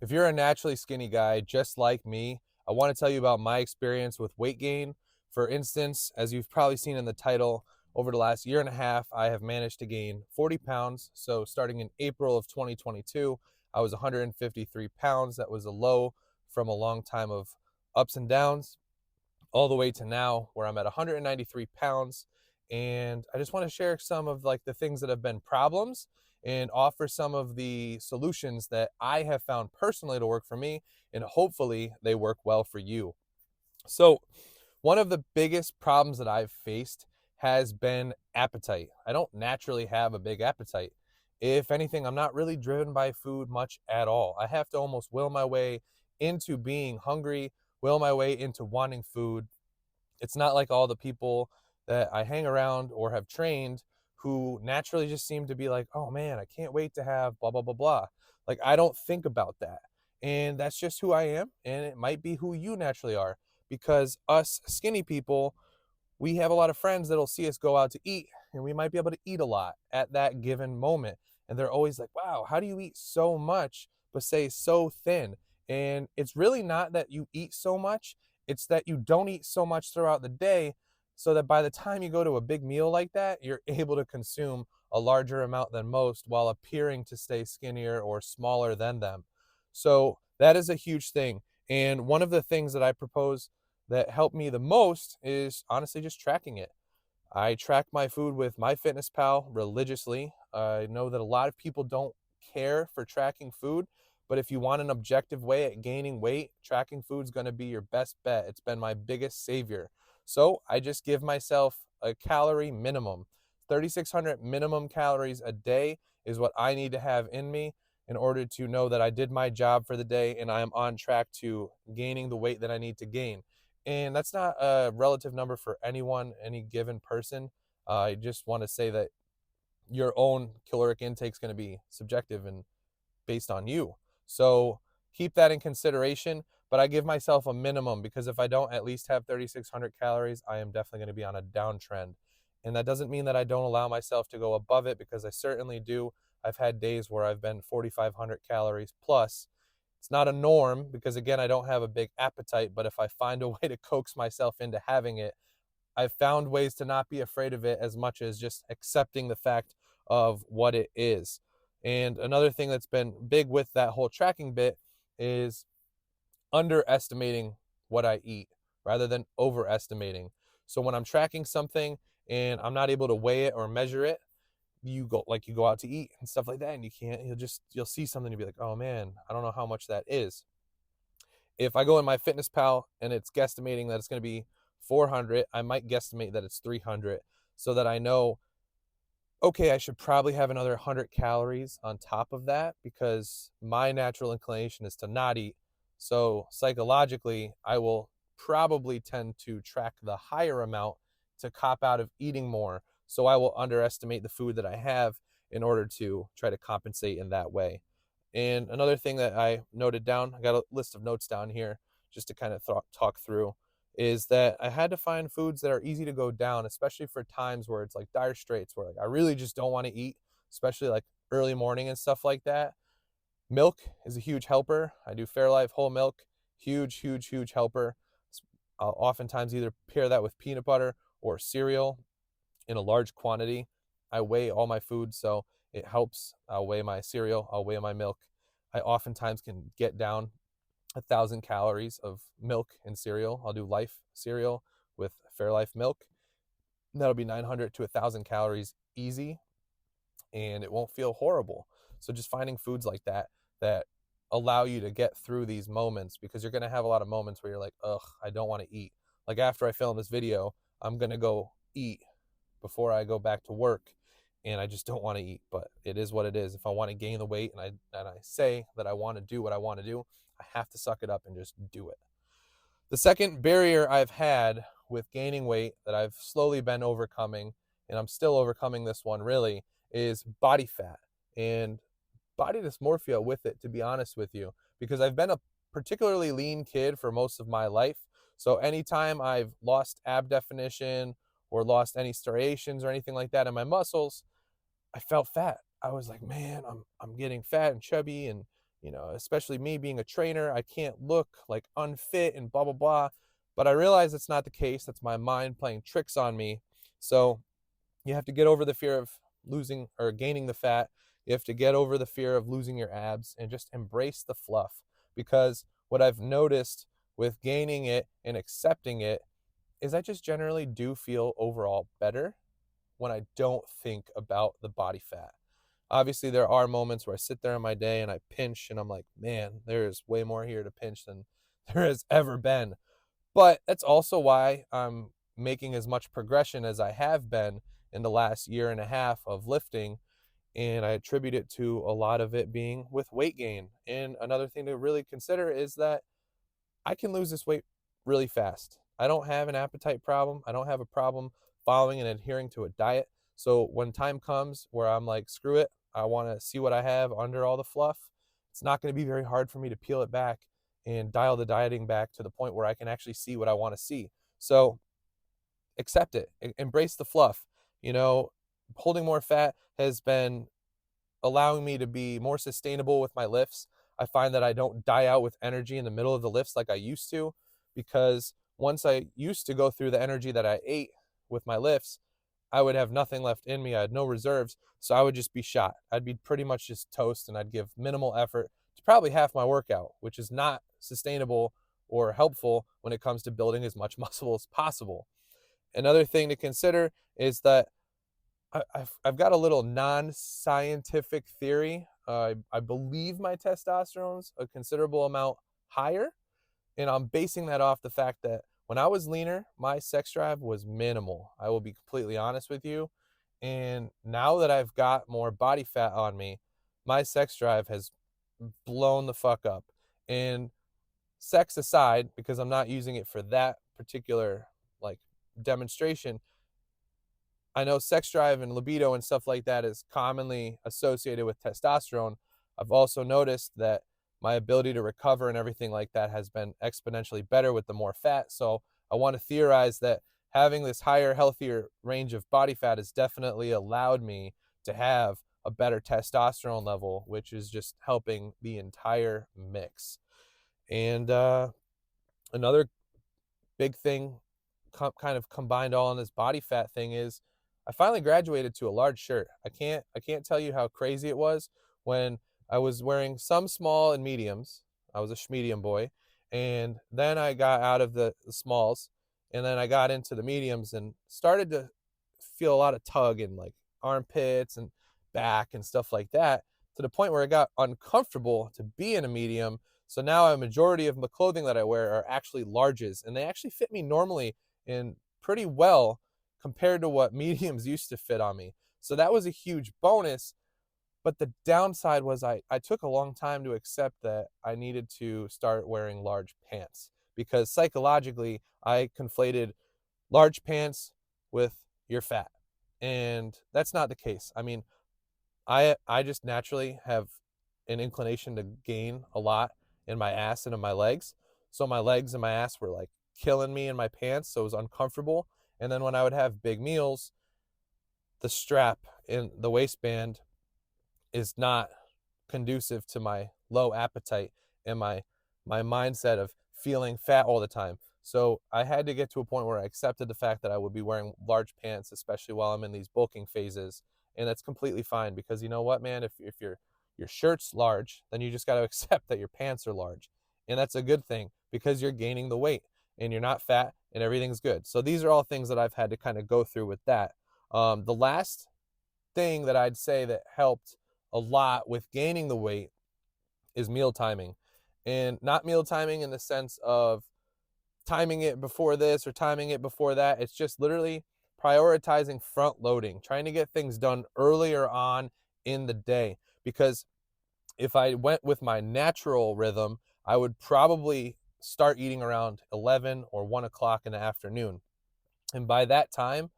If you're a naturally skinny guy just like me, I want to tell you about my experience with weight gain. For instance, as you've probably seen in the title, over the last year and a half, I have managed to gain 40 pounds. So, starting in April of 2022, I was 153 pounds. That was a low from a long time of ups and downs, all the way to now where I'm at 193 pounds. And I just want to share some of like the things that have been problems and offer some of the solutions that I have found personally to work for me, and hopefully they work well for you. So, one of the biggest problems that I've faced has been appetite. I don't naturally have a big appetite. If anything, I'm not really driven by food much at all. I have to almost will my way into being hungry, will my way into wanting food. It's not like all the people that I hang around or have trained who naturally just seem to be like, oh man, I can't wait to have blah, blah, blah, blah. Like, I don't think about that. And that's just who I am. And it might be who you naturally are, because us skinny people, we have a lot of friends that'll see us go out to eat, and we might be able to eat a lot at that given moment. And they're always like, wow, how do you eat so much but say so thin? And it's really not that you eat so much, it's that you don't eat so much throughout the day, so that by the time you go to a big meal like that, you're able to consume a larger amount than most while appearing to stay skinnier or smaller than them. So that is a huge thing. And one of the things that I propose that helped me the most is honestly just tracking it. I track my food with MyFitnessPal religiously. I know that a lot of people don't care for tracking food, but if you want an objective way at gaining weight, tracking food is going to be your best bet. It's been my biggest savior. So I just give myself a calorie minimum. 3,600 minimum calories a day is what I need to have in me in order to know that I did my job for the day and I am on track to gaining the weight that I need to gain. And that's not a relative number for anyone, any given person. I just want to say that your own caloric intake is going to be subjective and based on you. So keep that in consideration. But I give myself a minimum, because if I don't at least have 3,600 calories, I am definitely going to be on a downtrend. And that doesn't mean that I don't allow myself to go above it, because I certainly do. I've had days where I've been 4,500 calories plus. It's not a norm because, again, I don't have a big appetite, but if I find a way to coax myself into having it, I've found ways to not be afraid of it as much as just accepting the fact of what it is. And another thing that's been big with that whole tracking bit is underestimating what I eat rather than overestimating. So when I'm tracking something and I'm not able to weigh it or measure it, you go out to eat and stuff like that, and you'll see something and be like, oh man, I don't know how much that is. If I go in MyFitnessPal and it's guesstimating that it's going to be 400, I might guesstimate that it's 300, so that I know, okay, I should probably have another 100 calories on top of that, because my natural inclination is to not eat. So psychologically, I will probably tend to track the higher amount to cop out of eating more. So I will underestimate the food that I have in order to try to compensate in that way. And another thing that I noted down, I got a list of notes down here just to kind of talk through, is that I had to find foods that are easy to go down, especially for times where it's like dire straits, where like I really just don't want to eat, especially like early morning and stuff like that. Milk is a huge helper. I do Fairlife whole milk, huge, huge, huge helper. I'll oftentimes either pair that with peanut butter or cereal in a large quantity. I weigh all my food, so it helps. I'll weigh my cereal, I'll weigh my milk. I oftentimes can get down 1,000 calories of milk and cereal. I'll do Life cereal with Fairlife milk. That'll be 900 to 1,000 calories easy, and it won't feel horrible. So just finding foods like that allow you to get through these moments, because you're going to have a lot of moments where you're like, ugh, I don't want to eat. Like after I film this video, I'm going to go eat before I go back to work, and I just don't want to eat, but it is what it is. If I want to gain the weight and I say that I want to do what I want to do, I have to suck it up and just do it. The second barrier I've had with gaining weight that I've slowly been overcoming, and I'm still overcoming this one really, is body fat and body dysmorphia with it, to be honest with you, because I've been a particularly lean kid for most of my life. So anytime I've lost ab definition or lost any striations or anything like that in my muscles, I felt fat. I was like, man, I'm getting fat and chubby, and especially me being a trainer, I can't look like unfit and blah, blah, blah. But I realize it's not the case. That's my mind playing tricks on me. So you have to get over the fear of losing or gaining the fat. You have to get over the fear of losing your abs and just embrace the fluff. Because what I've noticed with gaining it and accepting it is I just generally do feel overall better when I don't think about the body fat. Obviously, there are moments where I sit there in my day and I pinch and I'm like, man, there's way more here to pinch than there has ever been. But that's also why I'm making as much progression as I have been in the last year and a half of lifting. And I attribute it to a lot of it being with weight gain. And another thing to really consider is that I can lose this weight really fast. I don't have an appetite problem. I don't have a problem following and adhering to a diet. So when time comes where I'm like, screw it, I want to see what I have under all the fluff, it's not going to be very hard for me to peel it back and dial the dieting back to the point where I can actually see what I want to see. So accept it, embrace the fluff. You know, holding more fat has been allowing me to be more sustainable with my lifts. I find that I don't die out with energy in the middle of the lifts like I used to, because once I used to go through the energy that I ate with my lifts, I would have nothing left in me. I had no reserves. So I would just be shot. I'd be pretty much just toast, and I'd give minimal effort to probably half my workout, which is not sustainable or helpful when it comes to building as much muscle as possible. Another thing to consider is that I've got a little non-scientific theory. I believe my testosterone's a considerable amount higher, and I'm basing that off the fact that when I was leaner, my sex drive was minimal. I will be completely honest with you. And now that I've got more body fat on me, my sex drive has blown the fuck up. And sex aside, because I'm not using it for that particular like demonstration, I know sex drive and libido and stuff like that is commonly associated with testosterone. I've also noticed that my ability to recover and everything like that has been exponentially better with the more fat. So I want to theorize that having this higher, healthier range of body fat has definitely allowed me to have a better testosterone level, which is just helping the entire mix. And another big thing kind of combined all in this body fat thing is I finally graduated to a large shirt. I can't tell you how crazy it was when I was wearing some small and mediums. I was a medium boy, and then I got out of the smalls, and then I got into the mediums and started to feel a lot of tug in like armpits and back and stuff like that, to the point where it got uncomfortable to be in a medium. So now a majority of the clothing that I wear are actually larges, and they actually fit me normally and pretty well compared to what mediums used to fit on me. So that was a huge bonus. But the downside was I took a long time to accept that I needed to start wearing large pants, because psychologically I conflated large pants with you're fat. And that's not the case. I mean, I just naturally have an inclination to gain a lot in my ass and in my legs. So my legs and my ass were like killing me in my pants, so it was uncomfortable. And then when I would have big meals, the strap in the waistband is not conducive to my low appetite and my mindset of feeling fat all the time. So I had to get to a point where I accepted the fact that I would be wearing large pants, especially while I'm in these bulking phases. And that's completely fine, because you know what, man, if your shirt's large, then you just got to accept that your pants are large. And that's a good thing, because you're gaining the weight and you're not fat and everything's good. So these are all things that I've had to kind of go through with that. The last thing that I'd say that helped a lot with gaining the weight is meal timing. And not meal timing in the sense of timing it before this or timing it before that. It's just literally prioritizing front loading, trying to get things done earlier on in the day. Because if I went with my natural rhythm, I would probably start eating around 11 or 1 o'clock in the afternoon. And by that time,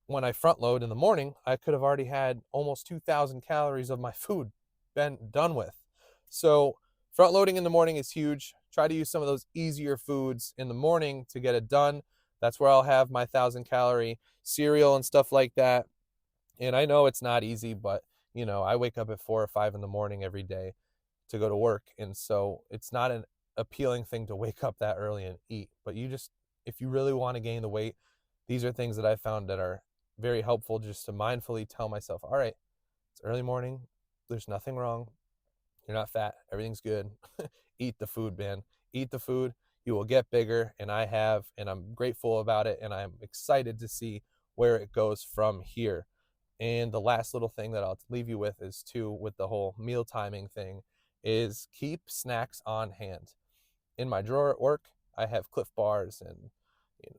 when I front load in the morning, I could have already had almost 2,000 calories of my food been done with. So front loading in the morning is huge. Try to use some of those easier foods in the morning to get it done. That's where I'll have my 1,000-calorie cereal and stuff like that. And I know it's not easy, but I wake up at 4 or 5 in the morning every day. to go to work. And so it's not an appealing thing to wake up that early and eat. But if you really want to gain the weight, these are things that I found that are very helpful, just to mindfully tell myself, all right, it's early morning. There's nothing wrong. You're not fat. Everything's good. Eat the food, man. Eat the food. You will get bigger. And I have, and I'm grateful about it. And I'm excited to see where it goes from here. And the last little thing that I'll leave you with is too, with the whole meal timing thing, is keep snacks on hand. In my drawer at work, I have Cliff Bars and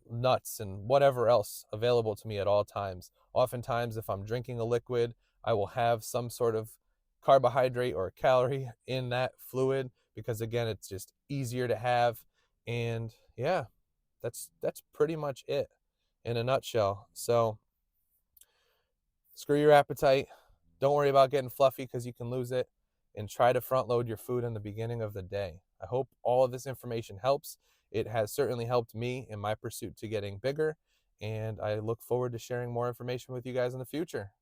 nuts and whatever else available to me at all times. Oftentimes, if I'm drinking a liquid, I will have some sort of carbohydrate or calorie in that fluid, because again, it's just easier to have. And yeah, that's pretty much it in a nutshell. So screw your appetite. Don't worry about getting fluffy, because you can lose it. And try to front load your food in the beginning of the day. I hope all of this information helps. It has certainly helped me in my pursuit to getting bigger. And I look forward to sharing more information with you guys in the future.